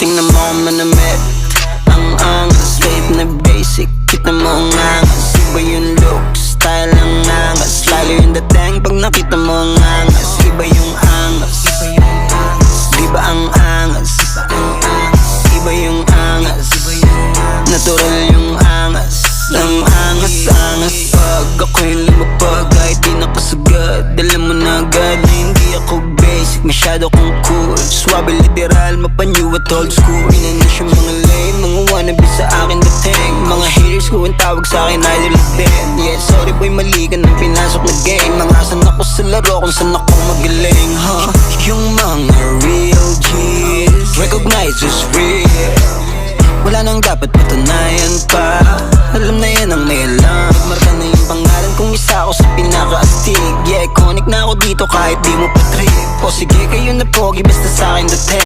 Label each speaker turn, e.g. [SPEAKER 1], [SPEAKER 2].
[SPEAKER 1] Tingnan mo kung manamit. Ang angas, kahit na basic, kita mo ang angas. Iba yung look, style ang angas. Lalo yung dating pag nakita mo ang angas. Iba yung angas, di ba ang angas? Iba yung angas, natural yung angas. Ang angas, angas pag ako'y lumapag. Kahit di nakasagad, alam mo na agad na hindi ako basic, masyado kong cool. Swabe literal, mapanyo at old school. Inanis yung mga lame, mga wannabe sa akin dating. Mga haters ko ang tawag sa akin idol din. Yeah, sorry boy, mali ka nang pinasok na game. Nangasan ako sa laro kung saan ako magaling, huh? Yung mga real G's recognize is real. Wala nang dapat patunayan pa. Alam na yan ang may alam. Marka na yung pangalan kung isa ako sa pinaka-astig. Yeah, iconic na ako dito kahit di mo pa trip. O sige kayo na pogi basta sa'kin dating.